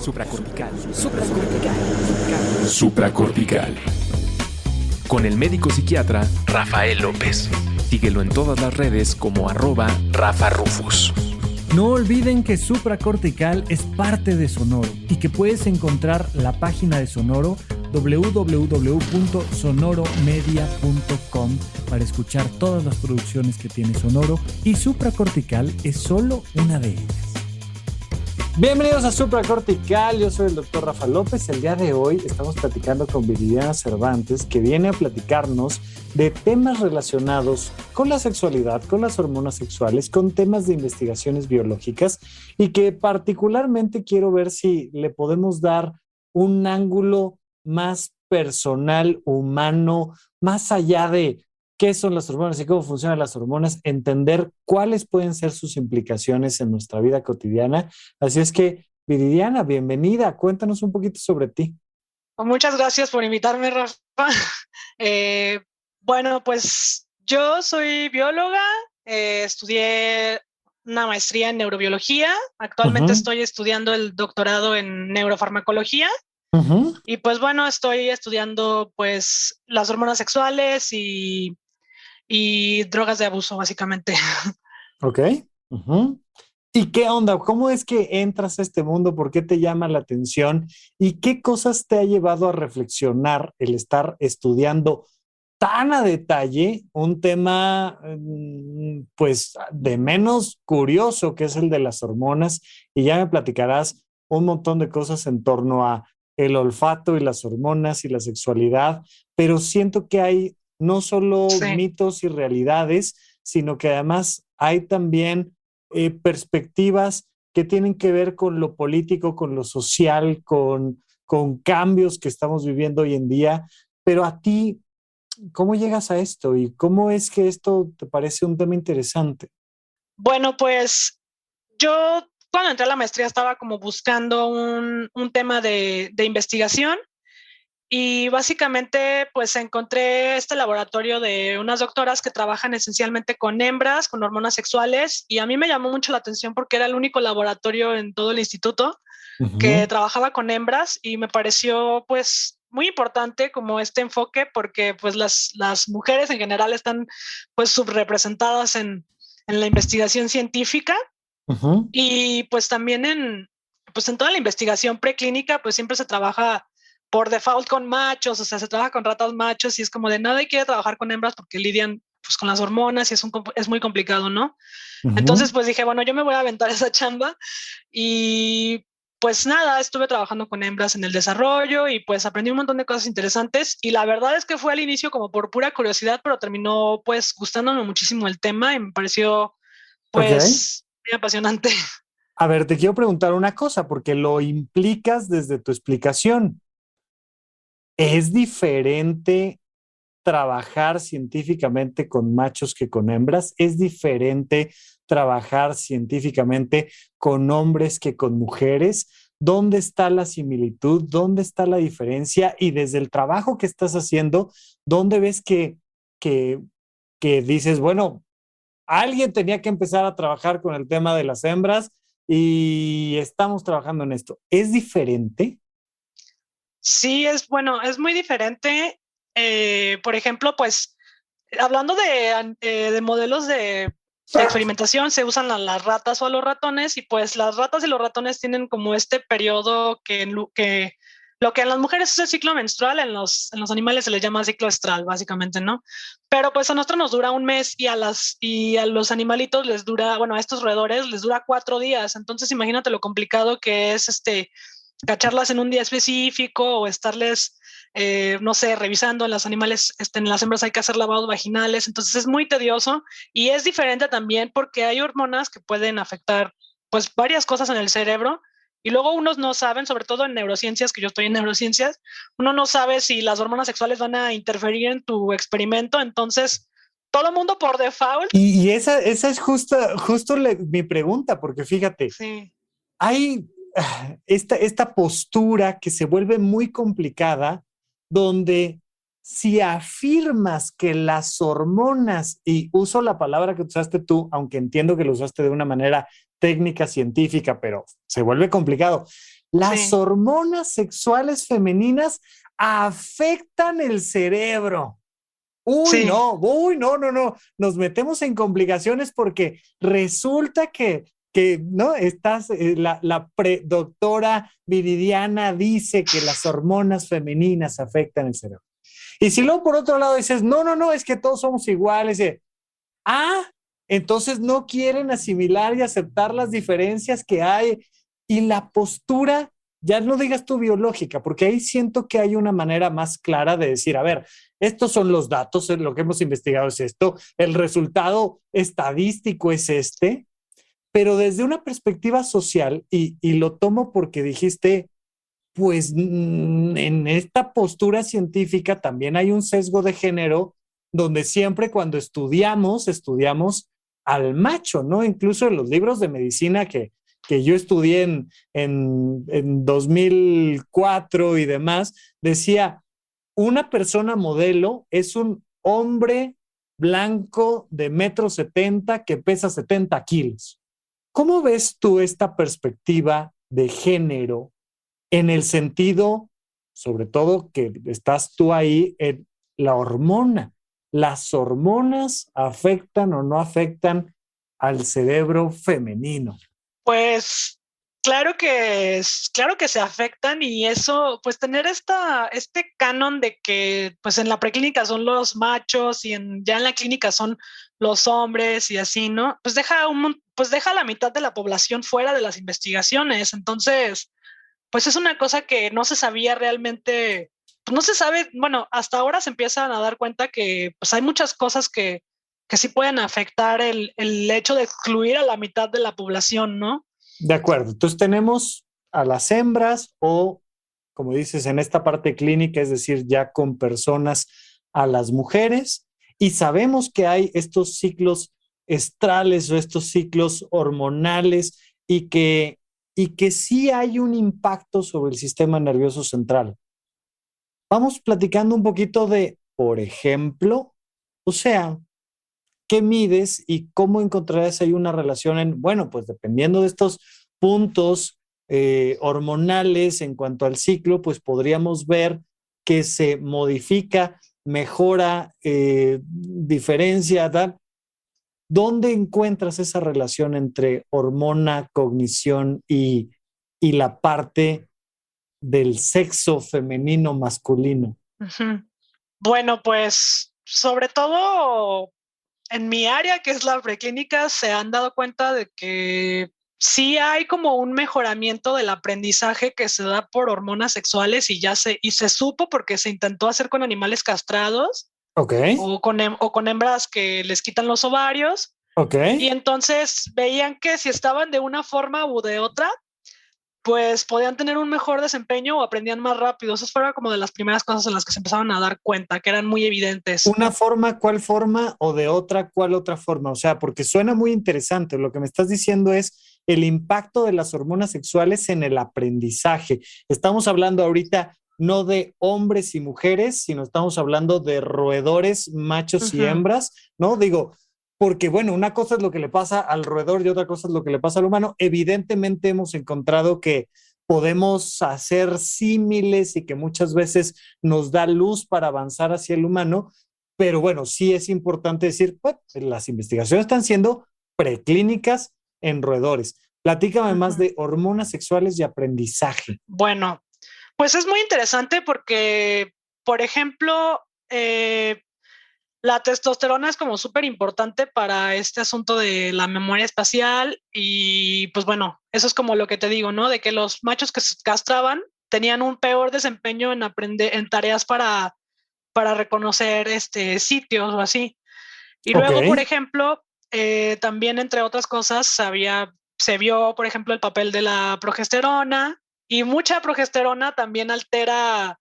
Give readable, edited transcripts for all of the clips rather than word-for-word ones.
Supracortical. Supracortical. Con el médico psiquiatra Rafael López. Síguelo en todas las redes como @RafaRufus. No olviden que Supracortical es parte de Sonoro y que puedes encontrar la página de Sonoro www.sonoromedia.com para escuchar todas las producciones que tiene Sonoro, y Supracortical es solo una de ellas. Bienvenidos a Supracortical, yo soy el Dr. Rafa López. El día de hoy estamos platicando con Viridiana Cervantes, que viene a platicarnos de temas relacionados con la sexualidad, con las hormonas sexuales, con temas de investigaciones biológicas, y que particularmente quiero ver si le podemos dar un ángulo más personal, humano, más allá de qué son las hormonas y cómo funcionan las hormonas, entender cuáles pueden ser sus implicaciones en nuestra vida cotidiana. Así es que, Viridiana, bienvenida. Cuéntanos un poquito sobre ti. Muchas gracias por invitarme, Rafa. Bueno, pues yo soy bióloga, estudié una maestría en neurobiología. Actualmente estoy estudiando el doctorado en neurofarmacología. Y pues bueno, estoy estudiando pues las hormonas sexuales y drogas de abuso, básicamente. Ok. ¿Y qué onda? ¿Cómo es que entras a este mundo? ¿Por qué te llama la atención? ¿Y qué cosas te ha llevado a reflexionar el estar estudiando tan a detalle un tema, pues, de menos curioso, que es el de las hormonas? Y ya me platicarás un montón de cosas en torno a el olfato y las hormonas y la sexualidad, pero siento que hay no solo mitos y realidades, sino que además hay también perspectivas que tienen que ver con lo político, con lo social, con cambios que estamos viviendo hoy en día. Pero a ti, ¿cómo llegas a esto? ¿Y cómo es que esto te parece un tema interesante? Bueno, pues yo cuando entré a la maestría estaba como buscando un tema de investigación. Y básicamente, pues encontré este laboratorio de unas doctoras que trabajan esencialmente con hembras, con hormonas sexuales, y a mí me llamó mucho la atención porque era el único laboratorio en todo el instituto que trabajaba con hembras, y me pareció pues muy importante como este enfoque, porque pues las mujeres en general están pues subrepresentadas en la investigación científica. Y pues también en toda la investigación preclínica pues siempre se trabaja por default con machos, o sea, se trabaja con ratas machos, y es como de nadie quiere trabajar con hembras porque lidian pues con las hormonas y es muy complicado, ¿no? Entonces pues dije, bueno, yo me voy a aventar esa chamba, y pues nada, estuve trabajando con hembras en el desarrollo y pues aprendí un montón de cosas interesantes, y la verdad es que fue al inicio como por pura curiosidad, pero terminó pues gustándome muchísimo el tema y me pareció pues muy apasionante. A ver, te quiero preguntar una cosa, porque lo implicas desde tu explicación. ¿Es diferente trabajar científicamente con machos que con hembras? ¿Es diferente trabajar científicamente con hombres que con mujeres? ¿Dónde está la similitud? ¿Dónde está la diferencia? Y desde el trabajo que estás haciendo, ¿dónde ves que dices, bueno, alguien tenía que empezar a trabajar con el tema de las hembras y estamos trabajando en esto? ¿Es diferente? Sí, es muy diferente. Por ejemplo, pues hablando de modelos de experimentación, se usan las ratas o a los ratones, y pues las ratas y los ratones tienen como este periodo que lo que en las mujeres es el ciclo menstrual, en los animales se les llama ciclo estral, básicamente, ¿no? Pero pues a nosotros nos dura un mes, y a los animalitos les dura, bueno, a estos roedores les dura 4 días. Entonces imagínate lo complicado que es cacharlas en un día específico, o estarles, no sé, revisando. En los animales, en las hembras hay que hacer lavados vaginales, entonces es muy tedioso, y es diferente también porque hay hormonas que pueden afectar pues varias cosas en el cerebro, y luego unos no saben, sobre todo en neurociencias, que yo estoy en neurociencias, uno no sabe si las hormonas sexuales van a interferir en tu experimento, entonces todo el mundo por default. Y esa es justo mi pregunta, porque fíjate, sí, hay esta postura que se vuelve muy complicada, donde si afirmas que las hormonas, y uso la palabra que usaste tú, aunque entiendo que lo usaste de una manera técnica, científica, pero se vuelve complicado. Las Sí. hormonas sexuales femeninas afectan el cerebro. Sí. Uy, no, no, no. Nos metemos en complicaciones porque resulta que no, estás, la doctora Viridiana dice que las hormonas femeninas afectan el cerebro. Y si luego por otro lado dices, no, no, no, es que todos somos iguales. Ah, entonces no quieren asimilar y aceptar las diferencias que hay y la postura, ya no digas tú biológica, porque ahí siento que hay una manera más clara de decir, a ver, estos son los datos, lo que hemos investigado es esto, el resultado estadístico es este, pero desde una perspectiva social, y lo tomo porque dijiste, pues en esta postura científica también hay un sesgo de género donde siempre cuando estudiamos al macho, ¿no? Incluso en los libros de medicina que yo estudié en 2004 y demás, decía, una persona modelo es un hombre blanco de 1,70 m que pesa 70 kilos. ¿Cómo ves tú esta perspectiva de género en el sentido, sobre todo, que estás tú ahí en la hormona? ¿Las hormonas afectan o no afectan al cerebro femenino? Pues claro que se afectan y eso, pues tener este canon de que pues en la preclínica son los machos y ya en la clínica son los hombres y así, ¿no? Pues deja la mitad de la población fuera de las investigaciones. Entonces, pues es una cosa que no se sabía realmente, pues no se sabe, bueno, hasta ahora se empiezan a dar cuenta que pues hay muchas cosas que sí pueden afectar el hecho de excluir a la mitad de la población, ¿no? De acuerdo. Entonces tenemos a las hembras o, como dices, en esta parte clínica, es decir, ya con personas, a las mujeres, y sabemos que hay estos ciclos estrales o estos ciclos hormonales y que sí hay un impacto sobre el sistema nervioso central. Vamos platicando un poquito de, por ejemplo, o sea, ¿qué mides y cómo encontrarás ahí una relación bueno, pues dependiendo de estos puntos hormonales en cuanto al ciclo, pues podríamos ver que se modifica, mejora, diferencia, tal. ¿Dónde encuentras esa relación entre hormona, cognición y la parte del sexo femenino masculino? Uh-huh. Bueno, pues sobre todo en mi área, que es la preclínica, se han dado cuenta de que sí hay como un mejoramiento del aprendizaje que se da por hormonas sexuales y se supo porque se intentó hacer con animales castrados Ok, o con hembras que les quitan los ovarios. ok. Y entonces veían que si estaban de una forma u de otra, pues podían tener un mejor desempeño o aprendían más rápido. Eso fueron como de las primeras cosas en las que se empezaron a dar cuenta, que eran muy evidentes. Una forma, ¿cuál forma? O de otra, ¿cuál otra forma? O sea, porque suena muy interesante. Lo que me estás diciendo es el impacto de las hormonas sexuales en el aprendizaje. Estamos hablando ahorita no de hombres y mujeres, sino estamos hablando de roedores, machos y Uh-huh. hembras, ¿no? Digo, porque bueno, una cosa es lo que le pasa al roedor y otra cosa es lo que le pasa al humano. Evidentemente hemos encontrado que podemos hacer símiles y que muchas veces nos da luz para avanzar hacia el humano, pero bueno, sí es importante decir, pues, las investigaciones están siendo preclínicas en roedores. Platícame más Uh-huh. de hormonas sexuales y aprendizaje. Bueno, pues es muy interesante porque, por ejemplo, la testosterona es como súper importante para este asunto de la memoria espacial y pues bueno, eso es como lo que te digo, ¿no? De que los machos que se castraban tenían un peor desempeño en aprender en tareas para reconocer sitios o así. Y Ok, luego, por ejemplo, también entre otras cosas, se vio, por ejemplo, el papel de la progesterona y mucha progesterona también altera,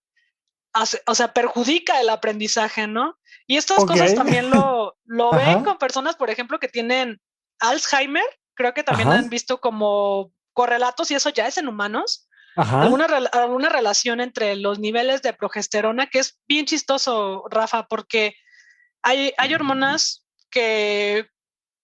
o sea, perjudica el aprendizaje, ¿no? Y estas ok. cosas también lo ven Ajá, con personas, por ejemplo, que tienen Alzheimer, creo que también han ajá, visto como correlatos y eso ya es en humanos, ajá. alguna relación entre los niveles de progesterona, que es bien chistoso, Rafa, porque hay hormonas que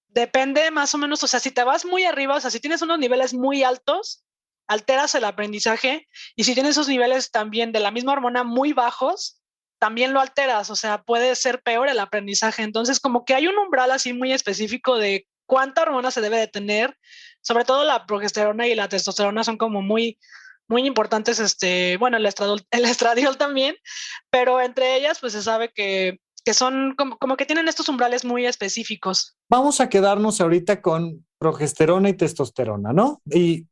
depende más o menos, o sea, si te vas muy arriba, o sea, si tienes unos niveles muy altos, alteras el aprendizaje, y si tienes esos niveles también de la misma hormona muy bajos, también lo alteras, o sea, puede ser peor el aprendizaje. Entonces, como que hay un umbral así muy específico de cuánta hormona se debe de tener, sobre todo la progesterona y la testosterona son como muy, muy importantes, bueno, el estradiol también, pero entre ellas, pues se sabe que son como que tienen estos umbrales muy específicos. Vamos a quedarnos ahorita con progesterona y testosterona, ¿no? Y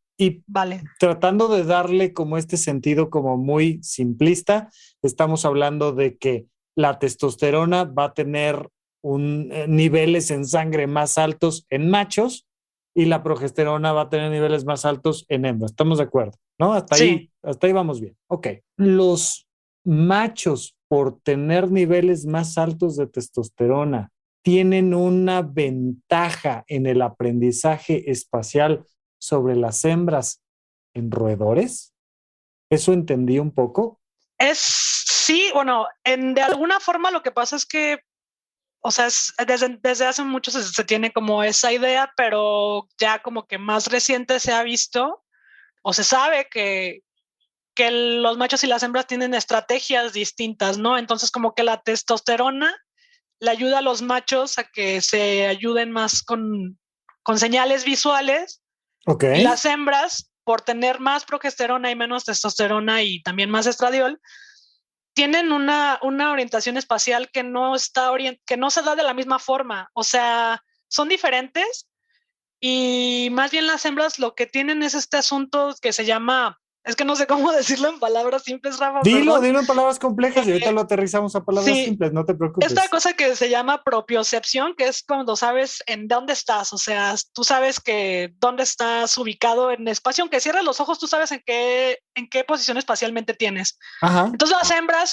Vale. tratando de darle como este sentido como muy simplista, estamos hablando de que la testosterona va a tener niveles en sangre más altos en machos y la progesterona va a tener niveles más altos en hembras. ¿Estamos de acuerdo? ¿No? Hasta Sí. ahí vamos bien. Ok. Los machos, por tener niveles más altos de testosterona, tienen una ventaja en el aprendizaje espacial sobre las hembras en roedores. ¿Eso entendí un poco? Sí, bueno, de alguna forma lo que pasa es que, o sea, desde hace mucho se tiene como esa idea, pero ya como que más reciente se ha visto o se sabe que los machos y las hembras tienen estrategias distintas, ¿no? Entonces como que la testosterona le ayuda a los machos a que se ayuden más con señales visuales. Ok. Y las hembras, por tener más progesterona y menos testosterona y también más estradiol, tienen una orientación espacial que no se da de la misma forma. O sea, son diferentes, y más bien las hembras lo que tienen es este asunto que se llama, es que no sé cómo decirlo en palabras simples, Rafa, Dilo perdón. en palabras complejas y ahorita lo aterrizamos a palabras Sí, simples, no te preocupes. esta cosa que se llama propiocepción, que es cuando sabes en dónde estás, o sea, tú sabes que dónde estás ubicado en el espacio, aunque cierres los ojos, tú sabes en qué posición espacialmente tienes. Ajá. Entonces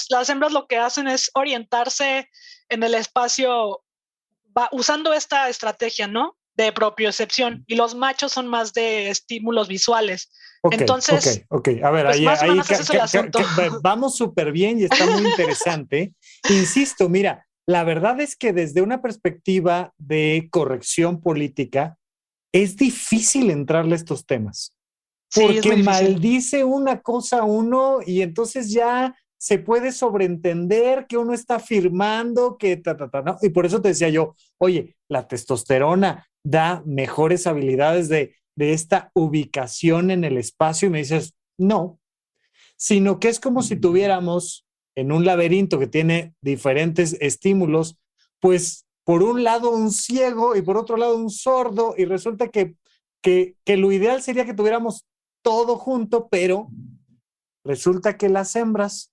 las hembras lo que hacen es orientarse en el espacio usando esta estrategia, ¿no? De propiocepción, y los machos son más de estímulos visuales. Ok, Entonces, ok. A ver, pues más o menos ese es el asunto. Vamos súper bien y está muy interesante. Insisto, mira, la verdad es que desde una perspectiva de corrección política, es difícil entrarle a estos temas. Sí, es muy Porque difícil. maldice una cosa uno y entonces ya se puede sobreentender que uno está afirmando que ¿no? Y por eso te decía yo, oye, la testosterona da mejores habilidades de esta ubicación en el espacio, y me dices, no, sino que es como si tuviéramos en un laberinto que tiene diferentes estímulos, pues por un lado un ciego y por otro lado un sordo, y resulta que lo ideal sería que tuviéramos todo junto, pero resulta que las hembras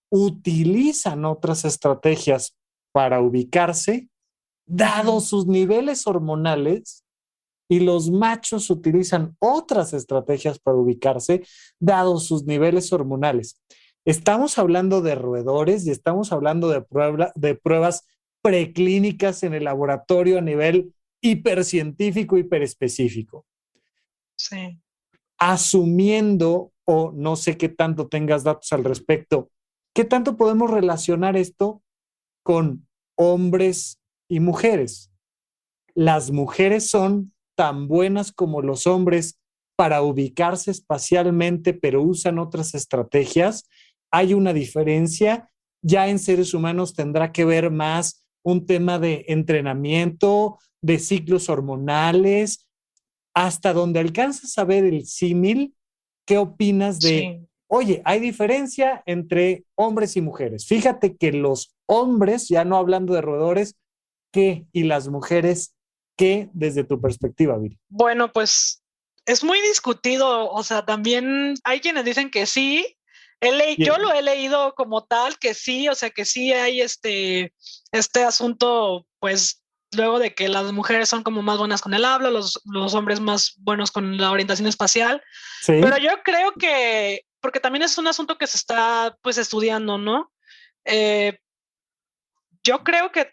utilizan otras estrategias para ubicarse, dado sus niveles hormonales, y los machos utilizan otras estrategias para ubicarse, dado sus niveles hormonales. Estamos hablando de roedores y estamos hablando de pruebas preclínicas en el laboratorio a nivel hipercientífico, hiperespecífico. Sí. Asumiendo, o no sé qué tanto tengas datos al respecto, ¿qué tanto podemos relacionar esto con hombres y mujeres? Las mujeres son tan buenas como los hombres para ubicarse espacialmente, pero usan otras estrategias. Hay una diferencia. Ya en seres humanos tendrá que ver más un tema de entrenamiento, de ciclos hormonales, hasta donde alcanzas a ver el símil. ¿Qué opinas de, Sí. oye, hay diferencia entre hombres y mujeres? Fíjate que los hombres, ya no hablando de roedores, ¿qué? Y las mujeres, ¿qué desde tu perspectiva, Viri? Bueno, pues es muy discutido, o sea, también hay quienes dicen que sí. Yo lo he leído como tal, que sí, o sea, que sí hay este asunto, pues luego de que las mujeres son como más buenas con el habla, los hombres más buenos con la orientación espacial. Sí. Pero yo creo que, porque también es un asunto que se está pues estudiando, ¿no? Yo creo que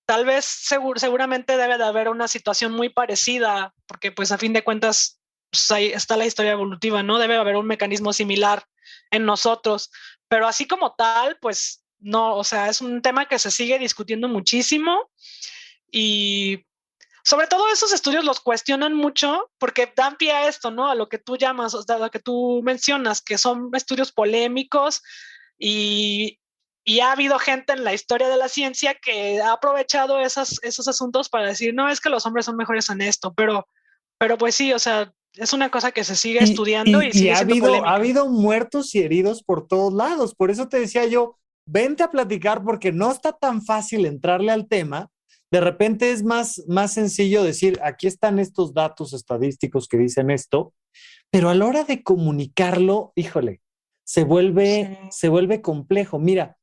tal vez seguramente debe de haber una situación muy parecida, porque pues a fin de cuentas pues, ahí está la historia evolutiva, ¿no? Debe haber un mecanismo similar en nosotros, pero así como tal, pues no, o sea, es un tema que se sigue discutiendo muchísimo, y o sobre todo esos estudios los cuestionan mucho porque dan pie a esto, ¿no? A lo que tú llamas, o sea, a lo que tú mencionas, que son estudios polémicos y, y ha habido gente en la historia de la ciencia que ha aprovechado esos asuntos para decir, no, es que los hombres son mejores en esto, pero pues sí, o sea, es una cosa que se sigue estudiando y sigue siendo polémica. Ha habido muertos y heridos por todos lados. Por eso te decía yo, vente a platicar porque no está tan fácil entrarle al tema. De repente es más sencillo decir, aquí están estos datos estadísticos que dicen esto, pero a la hora de comunicarlo, híjole, se vuelve complejo. Mira,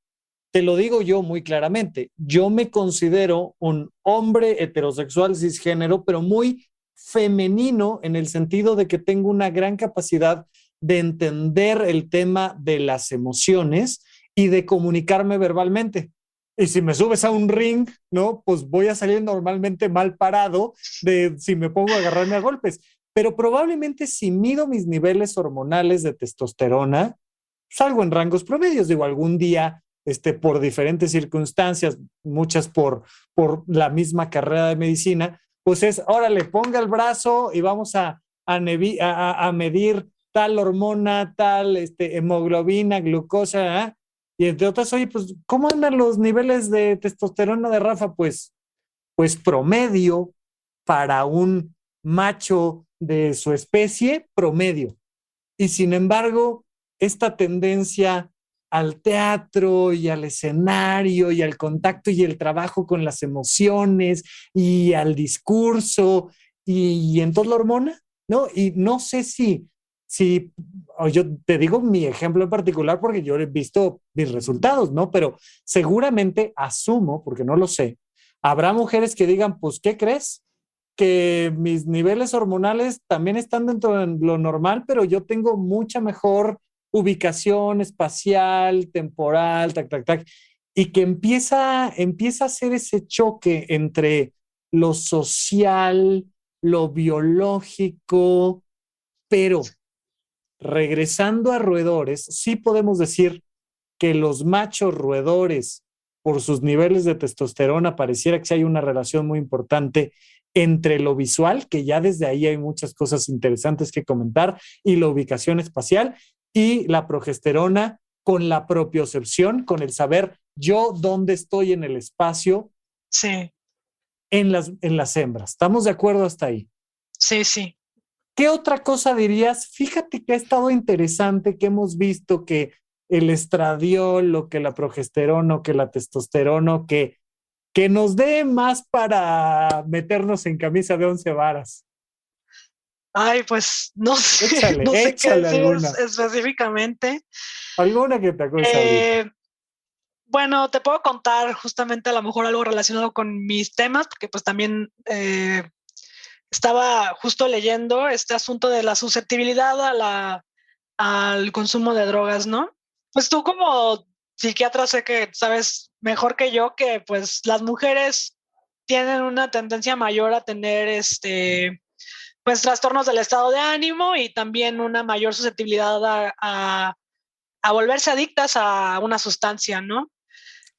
te lo digo yo muy claramente, yo me considero un hombre heterosexual cisgénero, pero muy femenino en el sentido de que tengo una gran capacidad de entender el tema de las emociones y de comunicarme verbalmente. Y si me subes a un ring, ¿no? Pues voy a salir normalmente mal parado de si me pongo a agarrarme a golpes. Pero probablemente si mido mis niveles hormonales de testosterona, salgo en rangos promedios. Digo, algún día, por diferentes circunstancias, muchas por la misma carrera de medicina, pues es, órale, ponga el brazo y vamos a medir tal hormona, tal hemoglobina, glucosa, ¿eh? Y entre otras, oye, pues, ¿cómo andan los niveles de testosterona de Rafa? Pues promedio para un macho de su especie, promedio. Y sin embargo, esta tendencia al teatro y al escenario y al contacto y el trabajo con las emociones y al discurso y entonces la hormona, ¿no? Y no sé si yo te digo mi ejemplo en particular porque yo he visto mis resultados, ¿no? Pero seguramente asumo, porque no lo sé, habrá mujeres que digan, pues, ¿qué crees? Que mis niveles hormonales también están dentro de lo normal, pero yo tengo mucha mejor ubicación espacial, temporal, y que empieza a hacer ese choque entre lo social, lo biológico, pero regresando a roedores, sí podemos decir que los machos roedores, por sus niveles de testosterona, pareciera que sí hay una relación muy importante entre lo visual, que ya desde ahí hay muchas cosas interesantes que comentar, y la ubicación espacial, y la progesterona con la propiocepción, con el saber yo dónde estoy en el espacio, sí, en las hembras. ¿Estamos de acuerdo hasta ahí? Sí, sí. ¿Qué otra cosa dirías? Fíjate que ha estado interesante, que hemos visto que el estradiol, o que la progesterona, o que la testosterona, o que nos dé más para meternos en camisa de 11 varas. Ay, pues no sé, Échale, no sé qué decir alguna. específicamente. Alguna que te acuerdes ahorita. Bueno, te puedo contar justamente a lo mejor algo relacionado con mis temas, porque pues también estaba justo leyendo este asunto de la susceptibilidad al consumo de drogas, ¿no? Pues tú como psiquiatra sé que sabes mejor que yo que pues las mujeres tienen una tendencia mayor a tener pues trastornos del estado de ánimo y también una mayor susceptibilidad a volverse adictas a una sustancia, ¿no?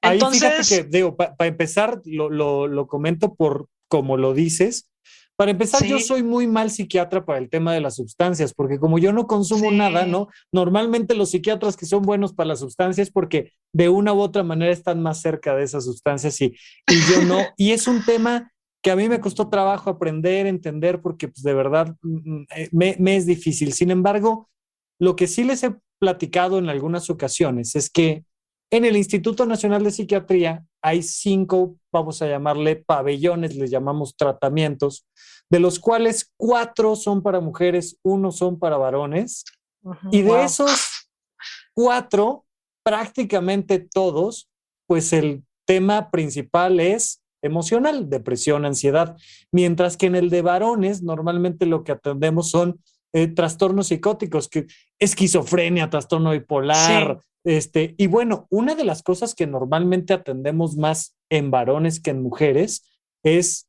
Ahí Entonces, fíjate que, digo, para empezar, lo comento por como lo dices. Para empezar, sí, yo soy muy mal psiquiatra para el tema de las sustancias, porque como yo no consumo nada, ¿no? Normalmente los psiquiatras que son buenos para las sustancias porque de una u otra manera están más cerca de esas sustancias y yo no. Y es un tema que a mí me costó trabajo aprender, entender, porque pues, de verdad me es difícil. Sin embargo, lo que sí les he platicado en algunas ocasiones es que en el Instituto Nacional de Psiquiatría hay 5, vamos a llamarle pabellones, les llamamos tratamientos, de los cuales 4 son para mujeres, 1 son para varones. Y de esos 4, prácticamente todos, pues el tema principal es emocional, depresión, ansiedad, mientras que en el de varones normalmente lo que atendemos son trastornos psicóticos, que esquizofrenia, trastorno bipolar, y bueno, una de las cosas que normalmente atendemos más en varones que en mujeres es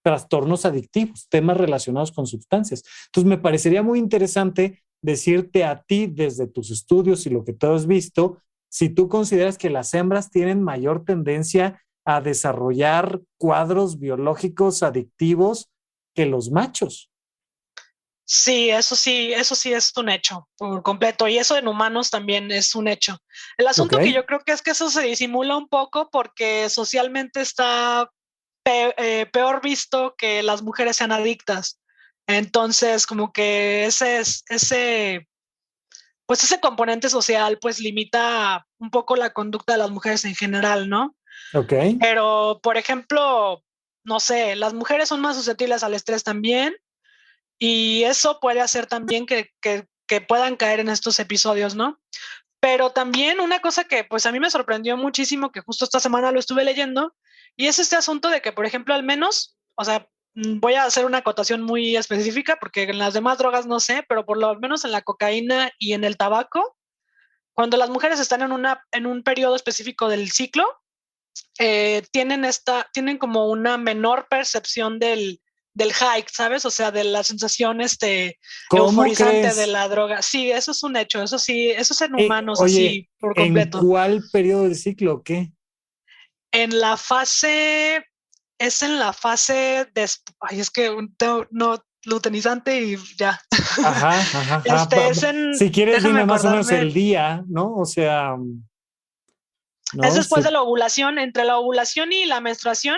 trastornos adictivos, temas relacionados con sustancias. Entonces me parecería muy interesante decirte a ti desde tus estudios y lo que tú has visto, si tú consideras que las hembras tienen mayor tendencia a desarrollar cuadros biológicos adictivos que los machos. Sí, eso sí es un hecho por completo. Y eso en humanos también es un hecho. El asunto que yo creo que es que eso se disimula un poco porque socialmente está peor visto que las mujeres sean adictas. Entonces, como que ese componente social pues limita un poco la conducta de las mujeres en general, ¿no? Ok. Pero, por ejemplo, no sé, las mujeres son más susceptibles al estrés también. Y eso puede hacer también que puedan caer en estos episodios, ¿no? Pero también una cosa que pues a mí me sorprendió muchísimo, que justo esta semana lo estuve leyendo, y es este asunto de que, por ejemplo, al menos, o sea, voy a hacer una acotación muy específica porque en las demás drogas no sé, pero por lo menos en la cocaína y en el tabaco, cuando las mujeres están en un periodo específico del ciclo, tienen como una menor percepción del high, ¿sabes? O sea, de la sensación ¿Cómo euforizante de crees? la droga. Sí, eso es un hecho, eso sí, eso es en humanos Oye, así por ¿en completo. cuál periodo del ciclo o qué? En la fase, es en la fase de, ay, es que no, lutenizante y ya. Ajá, ajá, ajá. Es en, Si quieres, déjame dime más o menos acordarme, el día, ¿no? O sea, es ¿no? después de la ovulación, entre la ovulación y la menstruación,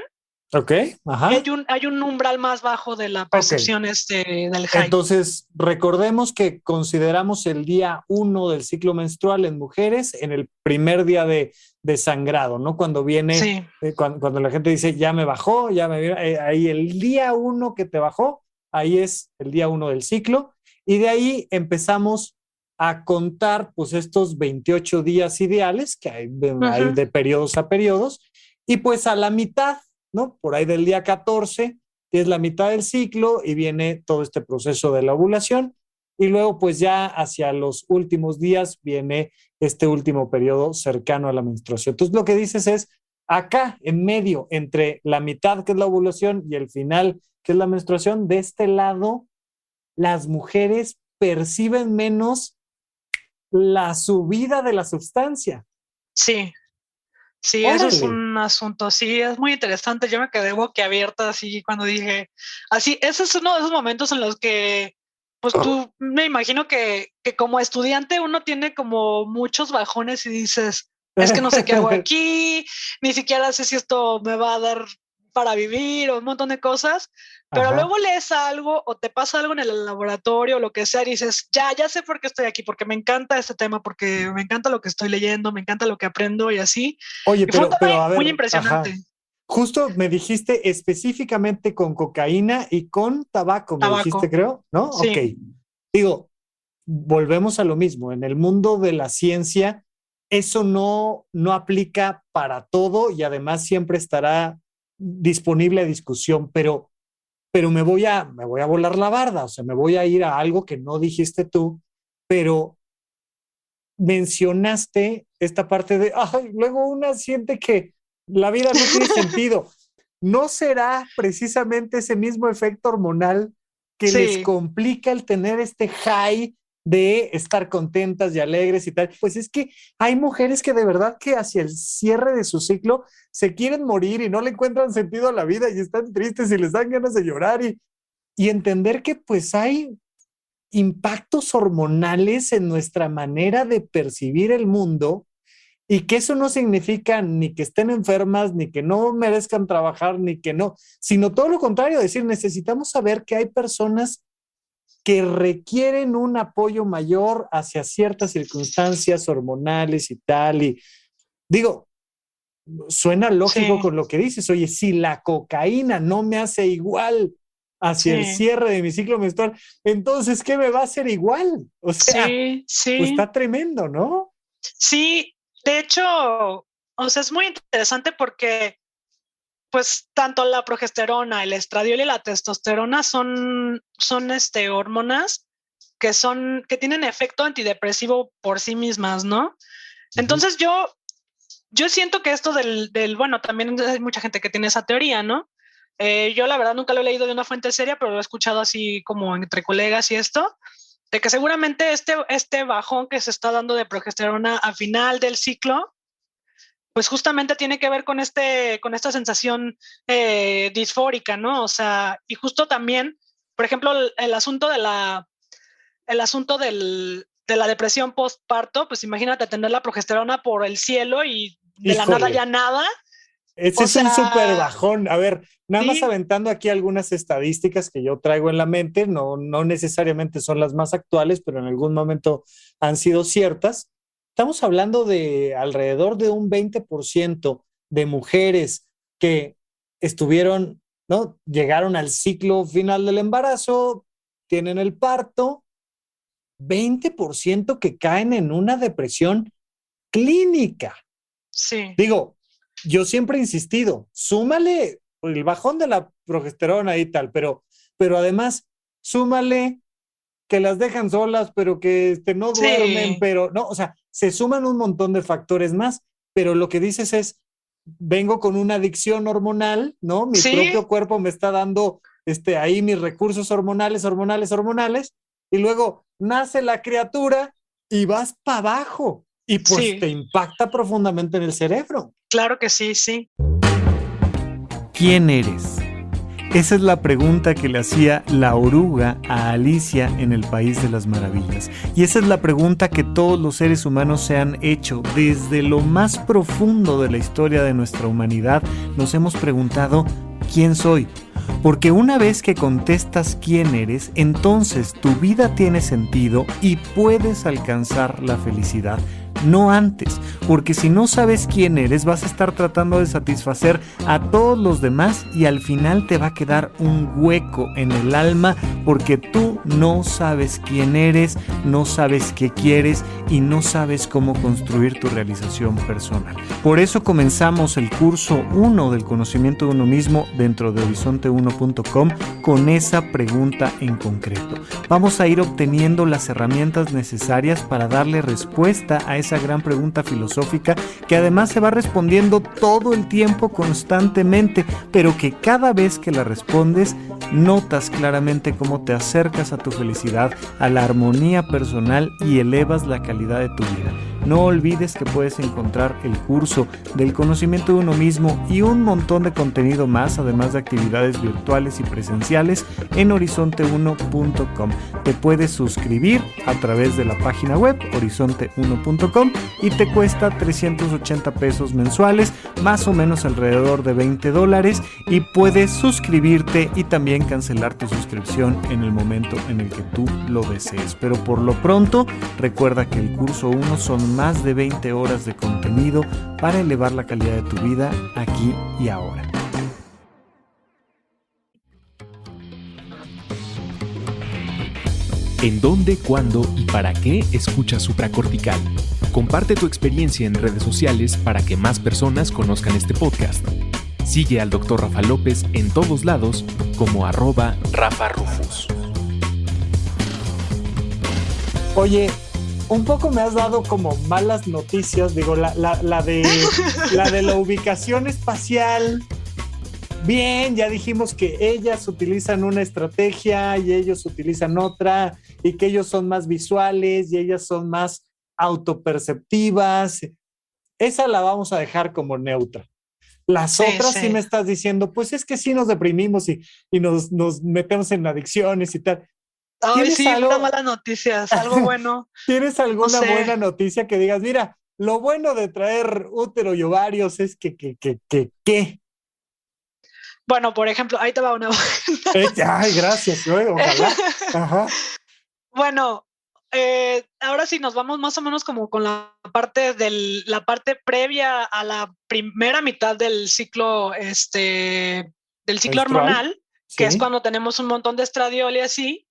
Ok, ajá. hay un umbral más bajo de la Ok. percepción del high. Entonces, recordemos que consideramos el día 1 del ciclo menstrual en mujeres en el primer día de sangrado, ¿no? Cuando viene, Sí. cuando la gente dice, ya me bajó, ya me vino, ahí el día 1 que te bajó, ahí es el día 1 del ciclo. Y de ahí empezamos a contar, pues, estos 28 días ideales que hay Uh-huh. de periodos a periodos. Y pues a la mitad, ¿no? Por ahí del día 14 que es la mitad del ciclo y viene todo este proceso de la ovulación y luego pues ya hacia los últimos días viene este último periodo cercano a la menstruación. Entonces lo que dices es acá en medio entre la mitad que es la ovulación y el final que es la menstruación, de este lado las mujeres perciben menos la subida de la sustancia. Sí, sí, eso es Órale. un asunto, sí, es muy interesante. Yo me quedé boquiabierta así cuando dije, así, ese es uno de esos momentos en los que, pues tú, me imagino que como estudiante uno tiene como muchos bajones y dices, es que no sé qué hago aquí, ni siquiera sé si esto me va a dar para vivir o un montón de cosas, pero Ajá. luego lees algo o te pasa algo en el laboratorio o lo que sea y dices, ya sé por qué estoy aquí, porque me encanta este tema, porque me encanta lo que estoy leyendo, me encanta lo que aprendo y así. Oye, Y fue un tema pero a muy ver, impresionante. ajá. Justo me dijiste específicamente con cocaína y con tabaco, me dijiste, Tabaco, creo, ¿no? Ok. sí, Digo, volvemos a lo mismo. En el mundo de la ciencia, eso no aplica para todo y además siempre estará disponible a discusión, pero me voy a volar la barda, o sea, me voy a ir a algo que no dijiste tú, pero mencionaste esta parte de, ay, luego una siente que la vida no tiene sentido. ¿No será precisamente ese mismo efecto hormonal que les sí, complica el tener este high de estar contentas y alegres y tal? Pues es que hay mujeres que de verdad que hacia el cierre de su ciclo se quieren morir y no le encuentran sentido a la vida y están tristes y les dan ganas de llorar y entender que pues hay impactos hormonales en nuestra manera de percibir el mundo y que eso no significa ni que estén enfermas, ni que no merezcan trabajar, ni que no, sino todo lo contrario, decir, necesitamos saber que hay personas que requieren un apoyo mayor hacia ciertas circunstancias hormonales y tal. Y digo, suena lógico sí, con lo que dices, oye, si la cocaína no me hace igual hacia el sí, cierre de mi ciclo menstrual, entonces, ¿qué me va a hacer igual? O sea, sí, pues sí, está tremendo, ¿no? sí. De hecho, o sea, es muy interesante porque, pues, tanto la progesterona, el estradiol y la testosterona son hormonas que tienen efecto antidepresivo por sí mismas, ¿no? Uh -huh. Entonces yo siento que esto bueno, también hay mucha gente que tiene esa teoría, ¿no? Yo la verdad nunca lo he leído de una fuente seria, pero lo he escuchado así como entre colegas y esto, de que seguramente este bajón que se está dando de progesterona a final del ciclo pues justamente tiene que ver con esta sensación disfórica, ¿no? O sea, y justo también, por ejemplo, el asunto de la depresión postparto, pues imagínate tener la progesterona por el cielo y de la nada ya nada. Ese es un súper bajón. A ver, nada más aventando aquí algunas estadísticas que yo traigo en la mente, no necesariamente son las más actuales, pero en algún momento han sido ciertas. Estamos hablando de alrededor de un 20% de mujeres que estuvieron, ¿no? Llegaron al ciclo final del embarazo, tienen el parto, 20% que caen en una depresión clínica. Sí. Digo, yo siempre he insistido, súmale el bajón de la progesterona y tal, pero además, súmale que las dejan solas, pero que no duermen, pero no, o sea, se suman un montón de factores más, pero lo que dices es, vengo con una adicción hormonal, ¿no? Mi propio cuerpo me está dando ahí mis recursos hormonales, y luego nace la criatura y vas para abajo. Y pues te impacta profundamente en el cerebro. Claro que sí, sí. ¿Quién eres? Esa es la pregunta que le hacía la oruga a Alicia en el País de las Maravillas. Y esa es la pregunta que todos los seres humanos se han hecho. Desde lo más profundo de la historia de nuestra humanidad, nos hemos preguntado, ¿quién soy? Porque una vez que contestas quién eres, entonces tu vida tiene sentido y puedes alcanzar la felicidad. No antes, porque si no sabes quién eres, vas a estar tratando de satisfacer a todos los demás y al final te va a quedar un hueco en el alma porque tú no sabes quién eres, no sabes qué quieres y no sabes cómo construir tu realización personal. Por eso comenzamos el curso 1 del conocimiento de uno mismo dentro de horizonte1.com con esa pregunta en concreto. Vamos a ir obteniendo las herramientas necesarias para darle respuesta a esa gran pregunta filosófica que además se va respondiendo todo el tiempo constantemente, pero que cada vez que la respondes notas claramente cómo te acercas a tu felicidad, a la armonía personal y elevas la calidad de tu vida. No olvides que puedes encontrar el curso del conocimiento de uno mismo y un montón de contenido más, además de actividades virtuales y presenciales en horizonte1.com. Te puedes suscribir a través de la página web horizonte1.com y te cuesta 380 pesos mensuales, más o menos alrededor de $20, y puedes suscribirte y también cancelar tu suscripción en el momento en el que tú lo desees. Pero por lo pronto, recuerda que el curso 1 son más de 20 horas de contenido para elevar la calidad de tu vida aquí y ahora. ¿En dónde, cuándo y para qué escuchas supracortical? Comparte tu experiencia en redes sociales para que más personas conozcan este podcast. Sigue al Dr. Rafa López en todos lados como @RafaRufus. Oye, un poco me has dado como malas noticias, digo, la de la ubicación espacial. Bien, ya dijimos que ellas utilizan una estrategia y ellos utilizan otra, y que ellos son más visuales y ellas son más autoperceptivas. Esa la vamos a dejar como neutra. Las otras sí me estás diciendo, pues es que sí nos deprimimos y nos metemos en adicciones y tal. Ay, sí, una mala noticia, algo bueno. ¿Tienes alguna buena noticia que digas, mira, lo bueno de traer útero y ovarios es que? Bueno, por ejemplo, ahí te va una buena. Ay, gracias, ojalá. Ajá. Bueno, ahora sí nos vamos más o menos como con la parte previa a la primera mitad del ciclo, del ciclo hormonal, que es cuando tenemos un montón de estradiol y así.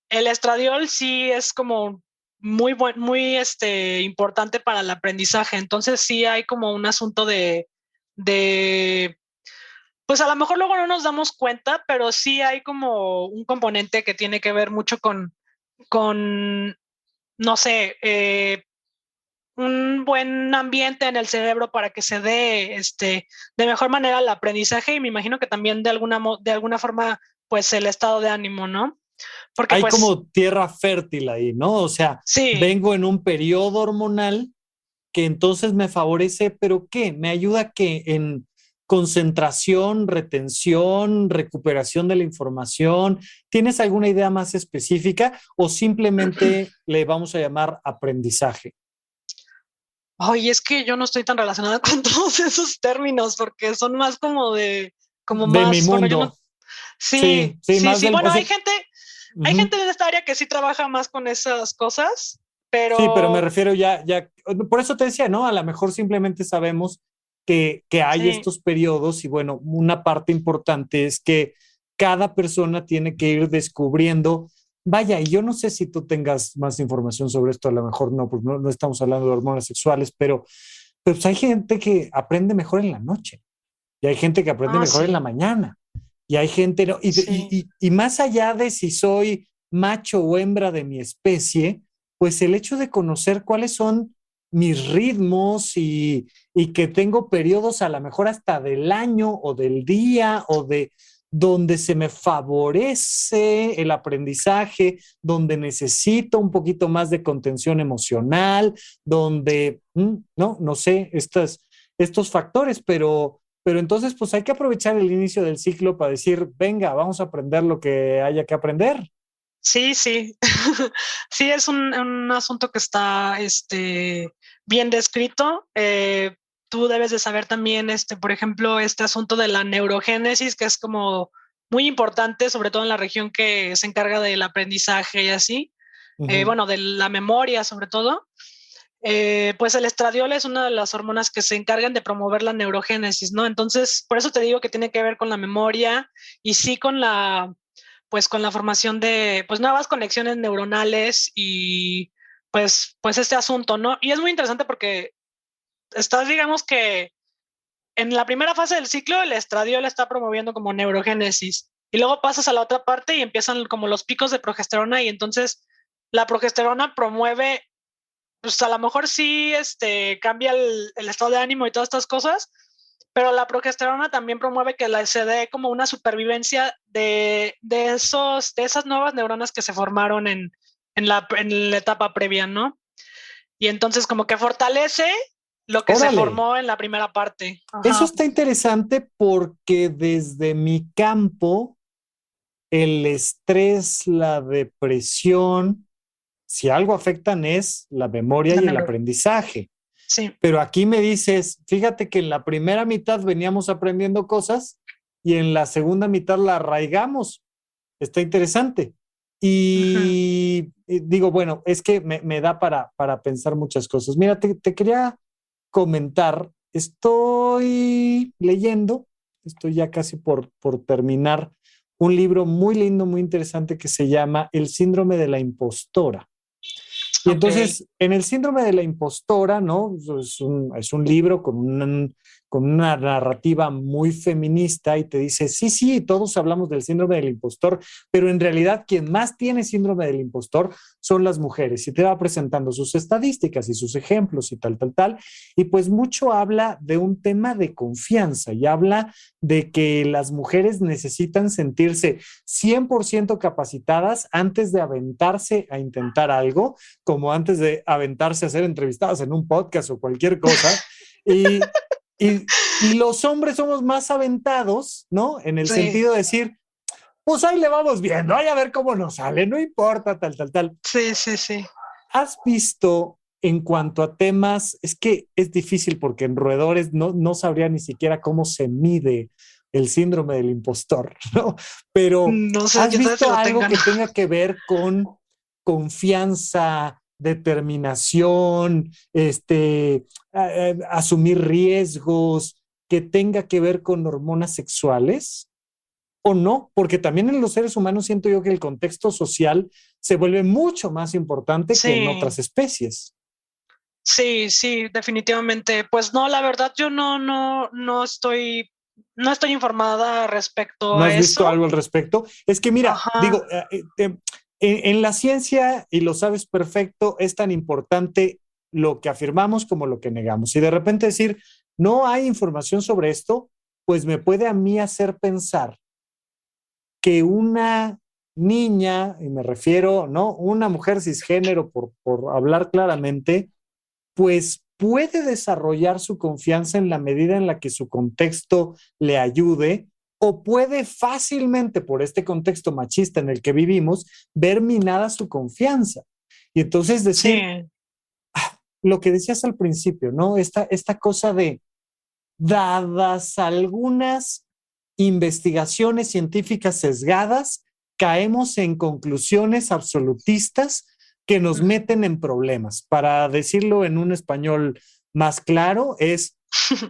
El estradiol sí es como muy importante para el aprendizaje. Entonces sí hay como un asunto de pues a lo mejor luego no nos damos cuenta, pero sí hay como un componente que tiene que ver mucho con no sé, un buen ambiente en el cerebro para que se dé de mejor manera el aprendizaje, y me imagino que también de alguna forma pues el estado de ánimo, ¿no? Porque hay como tierra fértil ahí, ¿no? O sea, vengo en un periodo hormonal que entonces me favorece, pero ¿qué? ¿Me ayuda que en concentración, retención, recuperación de la información? ¿Tienes alguna idea más específica o simplemente le vamos a llamar aprendizaje? Ay, es que yo no estoy tan relacionada con todos esos términos porque son más como De mi más, bueno, yo no, mundo. Sí, sí, sí, sí, más sí, del... bueno, O sea, hay uh-huh. gente en esta área que sí trabaja más con esas cosas, Sí, pero me pero refiero por eso te decía, ¿no? A lo mejor simplemente sabemos que hay sí, estos periodos y bueno, una parte importante es que cada persona tiene que ir descubriendo, vaya, y yo no sé si tú tengas más información sobre esto, a lo mejor no, pues no estamos hablando de hormonas sexuales, pero pues hay gente que aprende mejor en la noche y hay gente que aprende mejor en la sí, mañana y hay gente, ¿no? sí, Y más allá de si soy macho o hembra de mi especie, pues el hecho de conocer cuáles son mis ritmos y que tengo periodos a lo mejor hasta del año o del día o de donde se me favorece el aprendizaje, donde necesito un poquito más de contención emocional, donde, no sé, estos factores, pero entonces, pues hay que aprovechar el inicio del ciclo para decir, venga, vamos a aprender lo que haya que aprender. sí, sí, sí, es un asunto que está bien descrito. Tú debes de saber también, por ejemplo, este asunto de la neurogénesis, que es como muy importante, sobre todo en la región que se encarga del aprendizaje y así. Uh-huh. Bueno, de la memoria sobre todo. Pues el estradiol es una de las hormonas que se encargan de promover la neurogénesis, ¿no? Entonces, por eso te digo que tiene que ver con la memoria y sí pues con la formación de, pues, nuevas conexiones neuronales y pues este asunto, ¿no? Y es muy interesante porque estás, digamos que en la primera fase del ciclo, el estradiol está promoviendo como neurogénesis y luego pasas a la otra parte y empiezan como los picos de progesterona y entonces la progesterona promueve, pues a lo mejor sí cambia el estado de ánimo y todas estas cosas, pero la progesterona también promueve que se dé como una supervivencia de esas nuevas neuronas que se formaron en la etapa previa, ¿no? Y entonces como que fortalece lo que se Órale, formó en la primera parte. eso Ajá. está interesante porque desde mi campo, el estrés, la depresión, si algo afectan es la memoria La y el neuro. aprendizaje. Sí. Pero aquí me dices, fíjate que en la primera mitad veníamos aprendiendo cosas y en la segunda mitad la arraigamos. Está interesante. Uh-huh. Y digo, bueno, es que me da para pensar muchas cosas. Mira, te quería comentar, estoy leyendo, estoy ya casi por terminar un libro muy lindo, muy interesante que se llama El síndrome de la impostora. Y Ok. entonces, en el síndrome de la impostora, ¿no? Es un libro con una narrativa muy feminista y te dice, sí, sí, todos hablamos del síndrome del impostor, pero en realidad quien más tiene síndrome del impostor son las mujeres. Y te va presentando sus estadísticas y sus ejemplos y tal, tal, tal. Y pues mucho habla de un tema de confianza y habla de que las mujeres necesitan sentirse 100% capacitadas antes de aventarse a intentar algo, como antes de aventarse a ser entrevistadas en un podcast o cualquier cosa. Y, y los hombres somos más aventados, ¿no? En el Sí, sentido de decir, pues ahí le vamos viendo, ahí a ver cómo nos sale, no importa, tal, tal, tal. sí, sí, sí. ¿Has visto en cuanto a temas? Es que es difícil porque en roedores no sabría ni siquiera cómo se mide el síndrome del impostor, ¿no? Pero No sé, ¿has quién sabe si visto lo algo tengan. que tenga que ver con confianza, determinación, asumir riesgos, que tenga que ver con hormonas sexuales? ¿O no? Porque también en los seres humanos siento yo que el contexto social se vuelve mucho más importante que en Sí. otras especies. Sí, sí, definitivamente. Pues no, la verdad, yo no estoy informada respecto ¿No a has visto eso. algo al respecto? Es que mira, Ajá, digo, en la ciencia, y lo sabes perfecto, es tan importante lo que afirmamos como lo que negamos. Y de repente decir, no hay información sobre esto, pues me puede a mí hacer pensar que una niña, y me refiero, ¿no? Una mujer cisgénero, por hablar claramente, pues puede desarrollar su confianza en la medida en la que su contexto le ayude, o puede fácilmente, por este contexto machista en el que vivimos, ver minada su confianza. Y entonces decir, Sí. lo que decías al principio, ¿no? Esta cosa de, dadas algunas investigaciones científicas sesgadas, caemos en conclusiones absolutistas que nos meten en problemas. Para decirlo en un español más claro, es,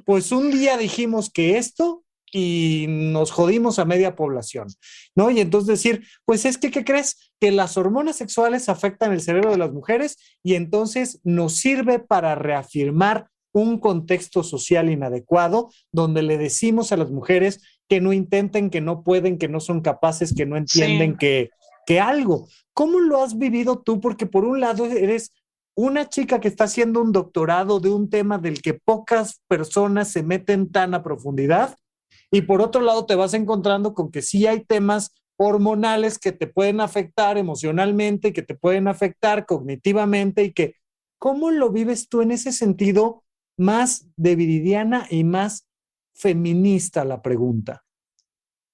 pues un día dijimos que esto y nos jodimos a media población, ¿no? Y entonces decir, pues es que, ¿qué crees? Que las hormonas sexuales afectan el cerebro de las mujeres y entonces nos sirve para reafirmar un contexto social inadecuado donde le decimos a las mujeres que no intenten, que no pueden, que no son capaces, que no entienden Sí. que algo. ¿Cómo lo has vivido tú? Porque por un lado eres una chica que está haciendo un doctorado de un tema del que pocas personas se meten tan a profundidad, y por otro lado te vas encontrando con que sí hay temas hormonales que te pueden afectar emocionalmente, que te pueden afectar cognitivamente, y que, ¿cómo lo vives tú en ese sentido más de Viridiana y más feminista la pregunta?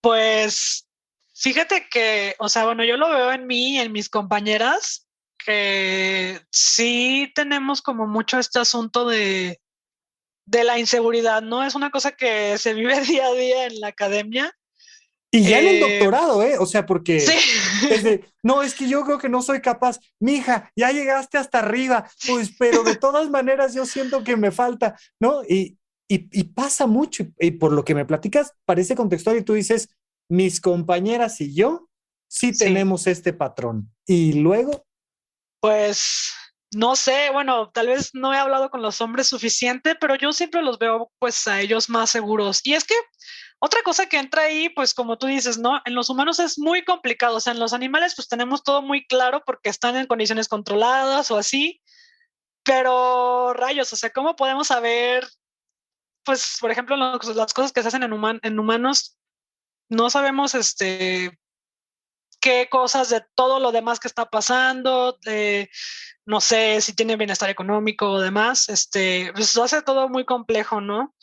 Pues fíjate que, o sea, bueno, yo lo veo en mí, en mis compañeras, que sí tenemos como mucho este asunto de la inseguridad, ¿no? Es una cosa que se vive día a día en la academia. Y ya en el doctorado, ¿eh? O sea, Sí. porque es de, no, es que yo creo que no soy capaz. Mija, ya llegaste hasta arriba, pues, pero de todas maneras yo siento que me falta, ¿no? Y pasa mucho, y por lo que me platicas, parece contextual, y tú dices, mis compañeras y yo sí Sí. tenemos este patrón. Y luego, Pues no sé, bueno, tal vez no he hablado con los hombres suficiente, pero yo siempre los veo pues a ellos más seguros. Y es que otra cosa que entra ahí, pues como tú dices, ¿no? En los humanos es muy complicado, o sea, en los animales pues tenemos todo muy claro porque están en condiciones controladas o así, pero rayos, o sea, ¿cómo podemos saber, pues, por ejemplo, las cosas que se hacen en humanos? No sabemos, qué cosas de todo lo demás que está pasando, no sé si tiene bienestar económico o demás, pues lo hace todo muy complejo, ¿no?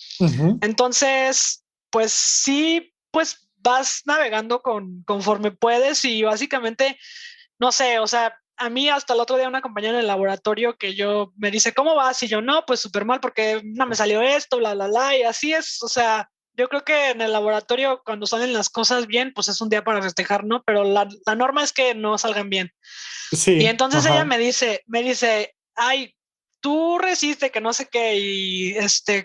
Entonces, pues sí, pues vas navegando conforme puedes y básicamente, no sé, o sea, a mí hasta el otro día una compañera en el laboratorio que yo me dice, ¿cómo vas? Y yo, no, pues súper mal porque no me salió esto, bla, bla, bla, y así es, o sea, yo creo que en el laboratorio cuando salen las cosas bien, pues es un día para festejar, ¿no? Pero la norma es que no salgan bien. Y sí, entonces ella ajá. me dice, ay, tú resiste que no sé qué, y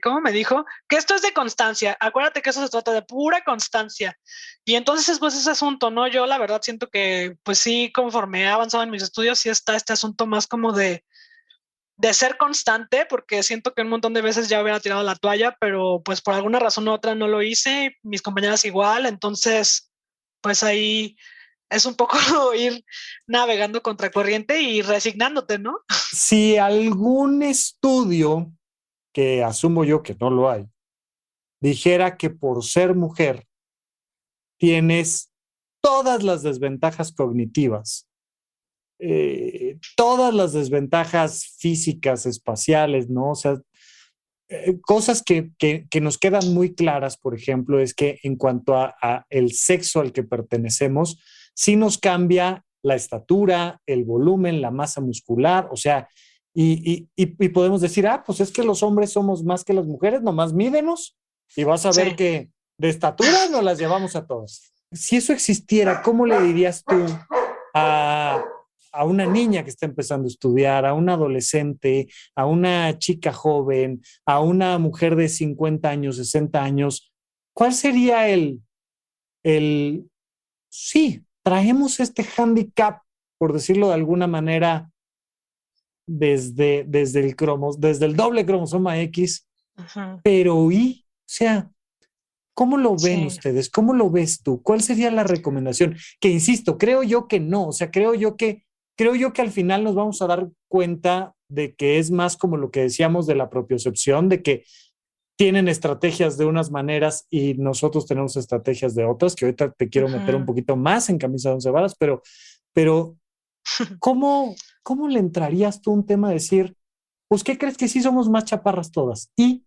¿cómo me dijo? Que esto es de constancia, acuérdate que eso se trata de pura constancia. Y entonces pues ese asunto, ¿no? Yo la verdad siento que pues sí, conforme he avanzado en mis estudios, sí está este asunto más como de ser constante, porque siento que un montón de veces ya hubiera tirado la toalla, pero pues por alguna razón u otra no lo hice, mis compañeras igual, entonces pues ahí es un poco ir navegando contracorriente y resignándote, ¿no? Si algún estudio, que asumo yo que no lo hay, dijera que por ser mujer tienes todas las desventajas cognitivas, todas las desventajas físicas, espaciales, ¿no? O sea, cosas que nos quedan muy claras, por ejemplo, es que en cuanto a el sexo al que pertenecemos, sí nos cambia la estatura, el volumen, la masa muscular, o sea, y podemos decir, ah, pues es que los hombres somos más que las mujeres, nomás mídenos y vas a ver Sí. que de estatura nos las llevamos a todos. Si eso existiera, ¿cómo le dirías tú a, a una niña que está empezando a estudiar, a un adolescente, a una chica joven, a una mujer de 50 años, 60 años? ¿Cuál sería sí, traemos este hándicap, por decirlo de alguna manera, desde el doble cromosoma X, Ajá. pero o sea, ¿cómo lo ven Sí. ustedes? ¿Cómo lo ves tú? ¿Cuál sería la recomendación? Que insisto, creo yo que no, o sea, creo yo que al final nos vamos a dar cuenta de que es más como lo que decíamos de la propiocepción, de que tienen estrategias de unas maneras y nosotros tenemos estrategias de otras, que ahorita te quiero meter un Ajá. poquito más en camisa de once varas, pero ¿cómo le entrarías tú a un tema de decir, pues ¿qué crees que sí somos más chaparras todas? Y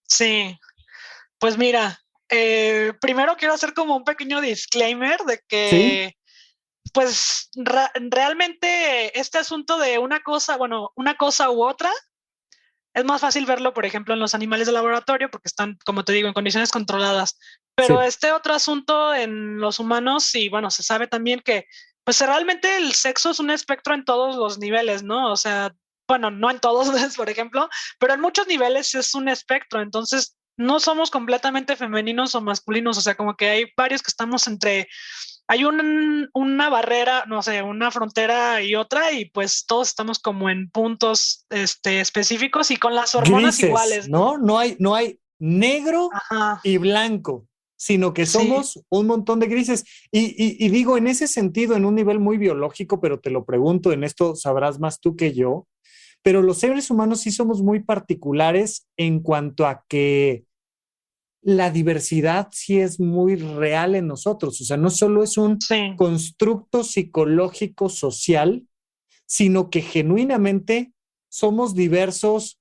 Sí, pues mira, primero quiero hacer como un pequeño disclaimer de sí, que pues realmente este asunto de una cosa u otra, es más fácil verlo, por ejemplo, en los animales de laboratorio, porque están, como te digo, en condiciones controladas. Pero sí, este otro asunto en los humanos, y bueno, se sabe también que, pues realmente el sexo es un espectro en todos los niveles, ¿no? O sea, bueno, no en todos, por ejemplo, pero en muchos niveles es un espectro. Entonces, no somos completamente femeninos o masculinos. O sea, como que hay varios que estamos entre hay una barrera, no sé, una frontera y otra, y pues todos estamos como en puntos específicos y con las hormonas grises, iguales, ¿no? ¿no? No hay negro Ajá, y blanco, sino que sí, somos un montón de grises. Y digo, en ese sentido, en un nivel muy biológico, pero te lo pregunto, en esto sabrás más tú que yo, pero los seres humanos sí somos muy particulares en cuanto a que la diversidad sí es muy real en nosotros. O sea, no solo es un sí, constructo psicológico social, sino que genuinamente somos diversos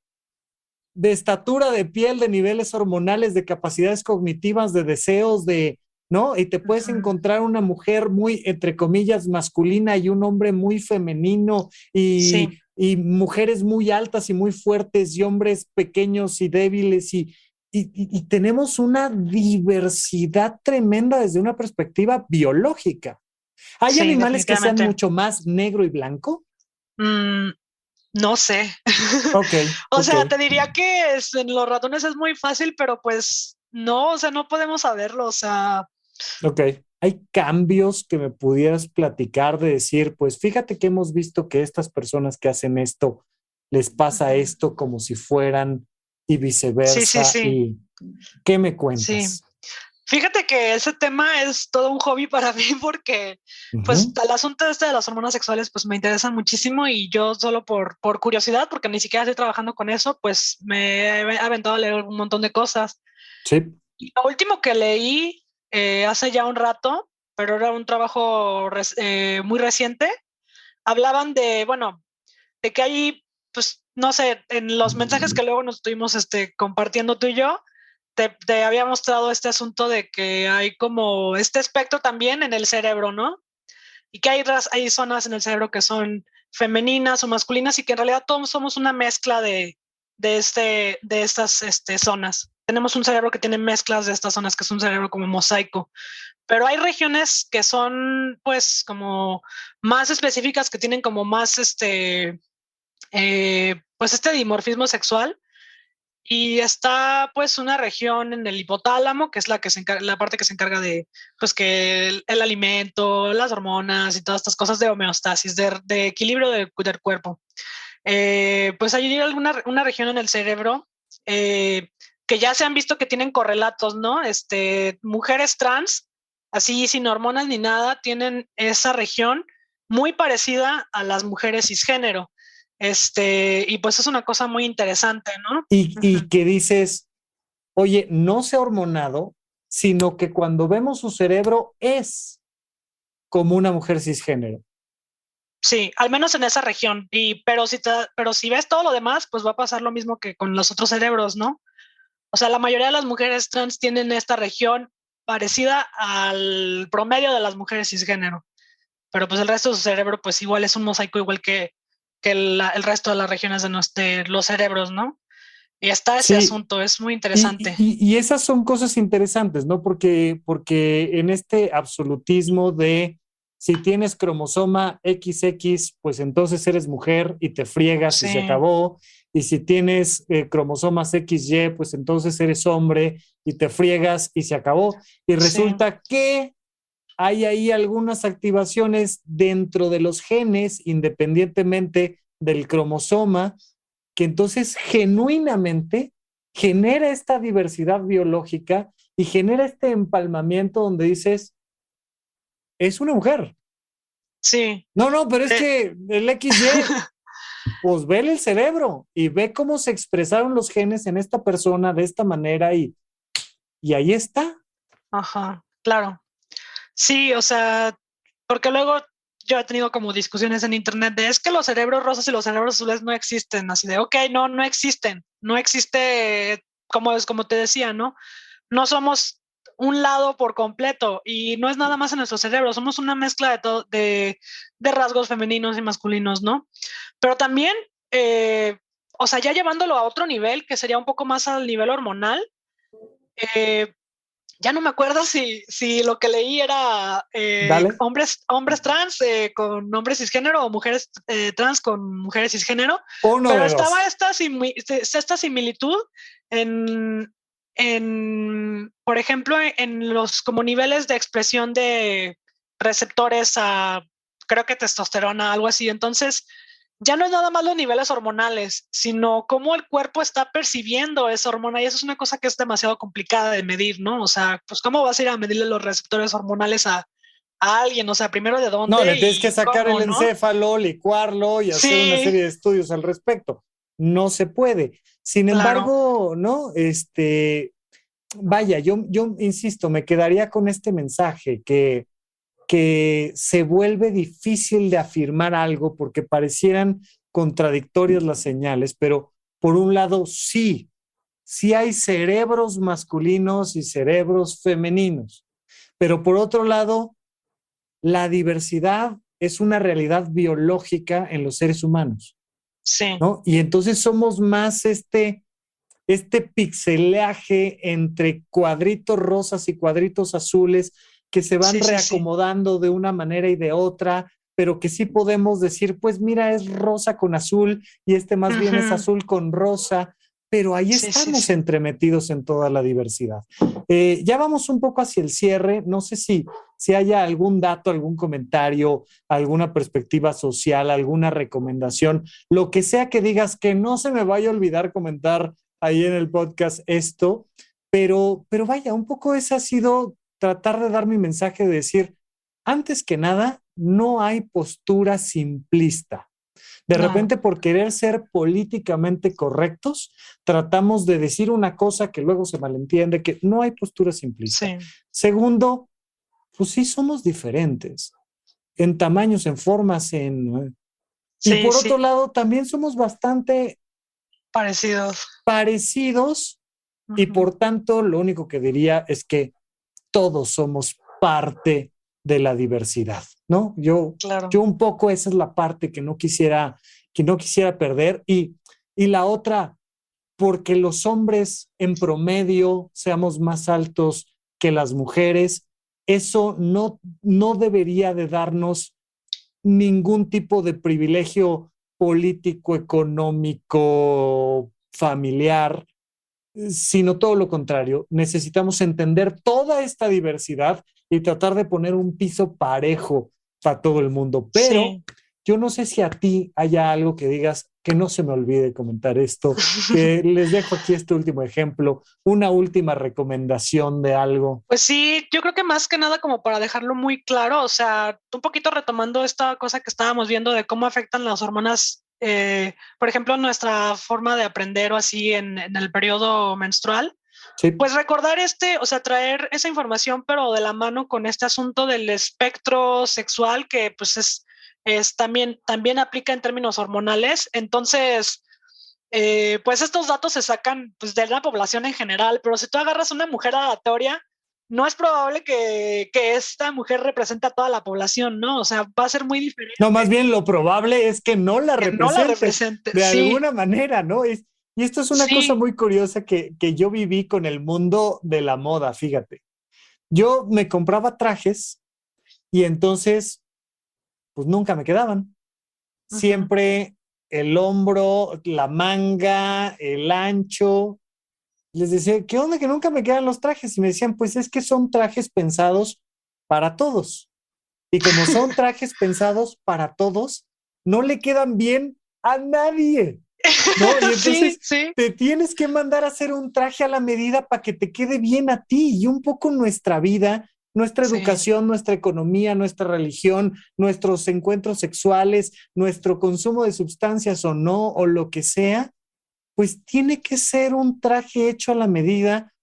de estatura, de piel, de niveles hormonales, de capacidades cognitivas, de deseos, ¿no? Y te puedes ujú, encontrar una mujer muy, entre comillas, masculina y un hombre muy femenino sí, y mujeres muy altas y muy fuertes y hombres pequeños y débiles y tenemos una diversidad tremenda desde una perspectiva biológica. ¿Hay sí, animales que sean definitivamente. mucho más negro y blanco? Mm, no sé. Ok, O ok. sea, te diría que en los ratones es muy fácil, pero pues no, o sea, no podemos saberlo. O sea, Ok. ¿Hay cambios que me pudieras platicar de decir, pues fíjate que hemos visto que estas personas que hacen esto les pasa ujú, esto como si fueran y sí, sí, viceversa? sí, ¿Y qué me sí. cuentas? Fíjate que ese tema es todo un hobby para mí porque, pues, Ujú. el asunto de las hormonas sexuales, pues, me interesa muchísimo y yo solo por curiosidad, porque ni siquiera estoy trabajando con eso, pues, me he aventado a leer un montón de cosas. Sí. Y lo último que leí hace ya un rato, pero era un trabajo muy reciente, hablaban de, bueno, de que hay, pues, no sé, en los mensajes que luego nos estuvimos compartiendo tú y yo, te había mostrado este asunto de que hay como este espectro también en el cerebro, ¿no? Y que hay zonas en el cerebro que son femeninas o masculinas y que en realidad todos somos una mezcla de estas zonas. Tenemos un cerebro que tiene mezclas de estas zonas, que es un cerebro como mosaico. Pero hay regiones que son, pues, como más específicas, que tienen como más pues este dimorfismo sexual y está pues una región en el hipotálamo, que es la que la parte que se encarga de pues que el alimento, las hormonas y todas estas cosas de homeostasis, de equilibrio del cuerpo. Pues hay una región en el cerebro que ya se han visto que tienen correlatos, ¿no? Mujeres trans, así sin hormonas ni nada, tienen esa región muy parecida a las mujeres cisgénero. Y pues es una cosa muy interesante, ¿no? Y Ujú. que dices, oye, no se ha hormonado, sino que cuando vemos su cerebro es como una mujer cisgénero. Sí, al menos en esa región. Pero si ves todo lo demás, pues va a pasar lo mismo que con los otros cerebros, ¿no? O sea, la mayoría de las mujeres trans tienen esta región parecida al promedio de las mujeres cisgénero, pero pues el resto de su cerebro pues igual es un mosaico igual que el resto de las regiones de los cerebros, ¿no? Y está ese Sí, asunto, es muy y, interesante. y esas son cosas interesantes, ¿no? Porque en este absolutismo de si tienes cromosoma XX, pues entonces eres mujer y te friegas y se Sí, acabó. Y si tienes cromosomas XY, pues entonces eres hombre y te friegas y se acabó. Y sí, resulta que hay ahí algunas activaciones dentro de los genes, independientemente del cromosoma, que entonces genuinamente genera esta diversidad biológica y genera este empalmamiento donde dices, es una mujer. sí. No, no, pero es Eh, que el XY, pues ve el cerebro y ve cómo se expresaron los genes en esta persona de esta manera y ahí está. Ajá, claro. Sí, o sea, porque luego yo he tenido como discusiones en internet de es que los cerebros rosas y los cerebros azules no existen, así de, ok, no existen, no existe, como te decía, ¿no? No somos un lado por completo y no es nada más en nuestro cerebro, somos una mezcla de rasgos femeninos y masculinos, ¿no? Pero también, o sea, ya llevándolo a otro nivel, que sería un poco más al nivel hormonal, ya no me acuerdo si lo que leí era hombres trans con hombres cisgénero o mujeres trans con mujeres cisgénero, pero estaba esta similitud por ejemplo, en los como niveles de expresión de receptores a, creo que testosterona, algo así. Entonces, ya no es nada más los niveles hormonales, sino cómo el cuerpo está percibiendo esa hormona, y eso es una cosa que es demasiado complicada de medir, ¿no? O sea, pues ¿cómo vas a ir a medirle los receptores hormonales a alguien? O sea, primero de dónde. No, le tienes que sacar el encéfalo, licuarlo y hacer una serie de estudios al respecto. No se puede. Sin embargo, ¿no? Vaya, yo insisto, me quedaría con este mensaje que se vuelve difícil de afirmar algo porque parecieran contradictorias las señales, pero por un lado sí hay cerebros masculinos y cerebros femeninos, pero por otro lado, la diversidad es una realidad biológica en los seres humanos. Sí. ¿No? Y entonces somos más este pixelaje entre cuadritos rosas y cuadritos azules que se van reacomodando de una manera y de otra, pero que sí podemos decir, pues mira, es rosa con azul y más bien es azul con rosa, pero ahí estamos entremetidos en toda la diversidad. Ya vamos un poco hacia el cierre, no sé si haya algún dato, algún comentario, alguna perspectiva social, alguna recomendación, lo que sea que digas, que no se me vaya a olvidar comentar ahí en el podcast esto, pero vaya, un poco ese ha sido tratar de dar mi mensaje de decir, antes que nada, no hay postura simplista. De repente, por querer ser políticamente correctos, tratamos de decir una cosa que luego se malentiende, que no hay postura simplista. Sí. Segundo, pues sí somos diferentes en tamaños, en formas, y por otro lado, también somos bastante parecidos y por tanto, lo único que diría es que todos somos parte de la diversidad, ¿no? Yo un poco esa es la parte que no quisiera perder y la otra, porque los hombres en promedio seamos más altos que las mujeres, eso no debería de darnos ningún tipo de privilegio político, económico, familiar, sino todo lo contrario. Necesitamos entender toda esta diversidad y tratar de poner un piso parejo para todo el mundo. Pero yo no sé si a ti haya algo que digas, que no se me olvide comentar esto, que les dejo aquí este último ejemplo, una última recomendación de algo. Pues sí, yo creo que más que nada como para dejarlo muy claro, o sea, un poquito retomando esta cosa que estábamos viendo de cómo afectan las hormonas, por ejemplo, nuestra forma de aprender o así en el periodo menstrual. Sí. Pues recordar o sea, traer esa información, pero de la mano con este asunto del espectro sexual, que pues también aplica en términos hormonales. Entonces, pues estos datos se sacan pues, de la población en general, pero si tú agarras una mujer aleatoria, no es probable que esta mujer represente a toda la población, ¿no? O sea, va a ser muy diferente. No, más bien lo probable es que no la represente de alguna manera, ¿no? Y esto es una cosa muy curiosa que yo viví con el mundo de la moda, fíjate. Yo me compraba trajes y entonces, pues nunca me quedaban. Siempre el hombro, la manga, el ancho. Les decía, ¿qué onda que nunca me quedan los trajes? Y me decían, pues es que son trajes pensados para todos. Y como son trajes pensados para todos, no le quedan bien a nadie, ¿no? Y entonces te tienes que mandar a hacer un traje a la medida para que te quede bien a ti. Y un poco nuestra vida, nuestra educación, nuestra economía, nuestra religión, nuestros encuentros sexuales, nuestro consumo de sustancias o no, o lo que sea, pues tiene que ser un traje hecho a la medida,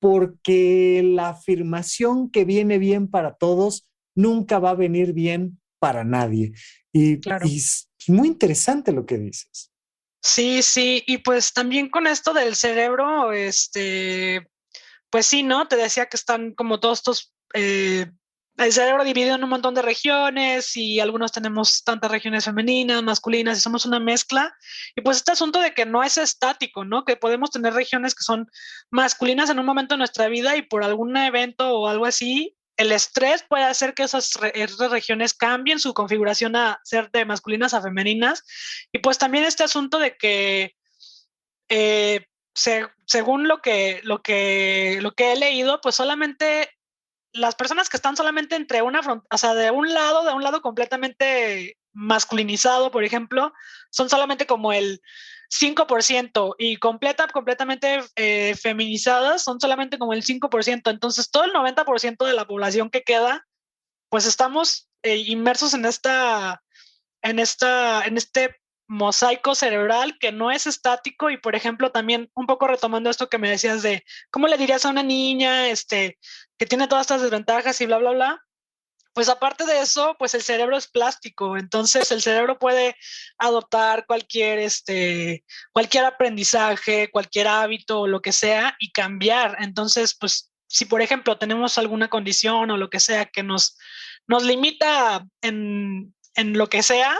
porque la afirmación que viene bien para todos nunca va a venir bien para nadie. Y es muy interesante lo que dices. Sí, y pues también con esto del cerebro, pues sí, ¿no? Te decía que están como todos estos, el cerebro dividido en un montón de regiones y algunos tenemos tantas regiones femeninas, masculinas y somos una mezcla. Y pues este asunto de que no es estático, ¿no? Que podemos tener regiones que son masculinas en un momento de nuestra vida y por algún evento o algo así, el estrés puede hacer que esas regiones cambien su configuración a ser de masculinas a femeninas. Y pues también este asunto de que según lo que he leído, pues solamente las personas que están solamente entre una frontera, o sea, de un lado completamente masculinizado, por ejemplo, son solamente como el 5% y completamente feminizadas son solamente como el 5%. Entonces, todo el 90% de la población que queda, pues estamos inmersos en este mosaico cerebral que no es estático. Y por ejemplo, también un poco retomando esto que me decías de cómo le dirías a una niña que tiene todas estas desventajas y bla, bla, bla. Pues aparte de eso, pues el cerebro es plástico, entonces el cerebro puede adoptar cualquier aprendizaje, cualquier hábito o lo que sea y cambiar. Entonces, pues si por ejemplo tenemos alguna condición o lo que sea que nos limita en lo que sea,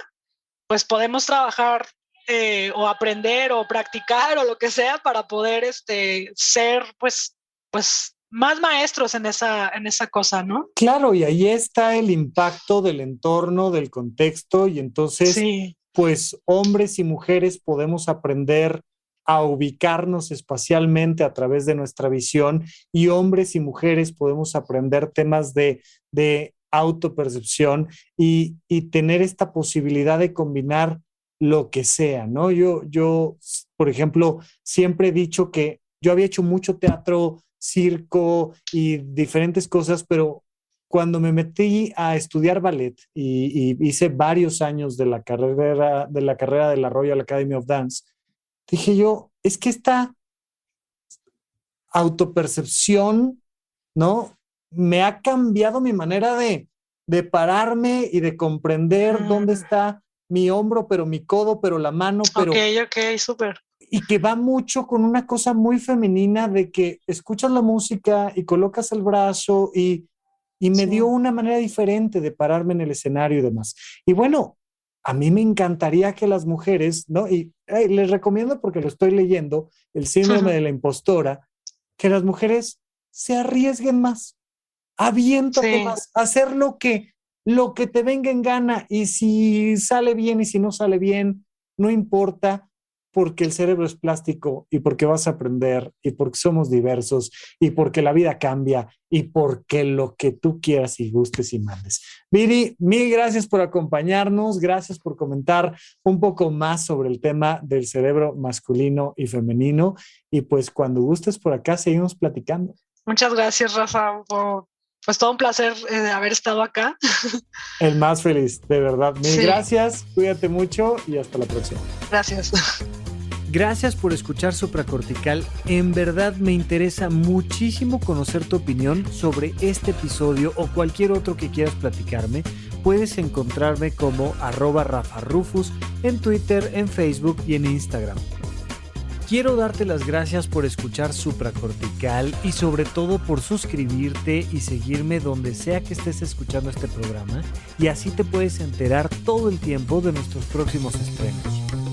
pues podemos trabajar o aprender o practicar o lo que sea para poder ser pues más maestros en esa cosa, ¿no? Claro, y ahí está el impacto del entorno, del contexto, y entonces, pues hombres y mujeres podemos aprender a ubicarnos espacialmente a través de nuestra visión, y hombres y mujeres podemos aprender temas de autopercepción y tener esta posibilidad de combinar lo que sea, ¿no? Yo, por ejemplo, siempre he dicho que yo había hecho mucho teatro, circo y diferentes cosas, pero cuando me metí a estudiar ballet y hice varios años de la carrera de la Royal Academy of Dance, dije yo, es que esta autopercepción, ¿no? Me ha cambiado mi manera de pararme y de comprender dónde está mi hombro, pero mi codo, pero la mano, pero... Ok, súper. Y que va mucho con una cosa muy femenina de que escuchas la música y colocas el brazo y me dio una manera diferente de pararme en el escenario y demás. Y bueno, a mí me encantaría que las mujeres, ¿no? Y les recomiendo, porque lo estoy leyendo, el síndrome de la impostora, que las mujeres se arriesguen más, aviéntate más, hacer lo que te venga en gana, y si sale bien y si no sale bien, no importa, porque el cerebro es plástico y porque vas a aprender y porque somos diversos y porque la vida cambia y porque lo que tú quieras y gustes y mandes. Viri, mil gracias por acompañarnos, gracias por comentar un poco más sobre el tema del cerebro masculino y femenino, y pues cuando gustes por acá seguimos platicando. Muchas gracias, Rafa. Pues todo un placer haber estado acá. El más feliz, de verdad. Mil gracias, cuídate mucho y hasta la próxima. Gracias. Gracias por escuchar Supracortical. En verdad me interesa muchísimo conocer tu opinión sobre este episodio o cualquier otro que quieras platicarme. Puedes encontrarme como @RafaRufus en Twitter, en Facebook y en Instagram. Quiero darte las gracias por escuchar Supracortical y sobre todo por suscribirte y seguirme donde sea que estés escuchando este programa, y así te puedes enterar todo el tiempo de nuestros próximos estrenos.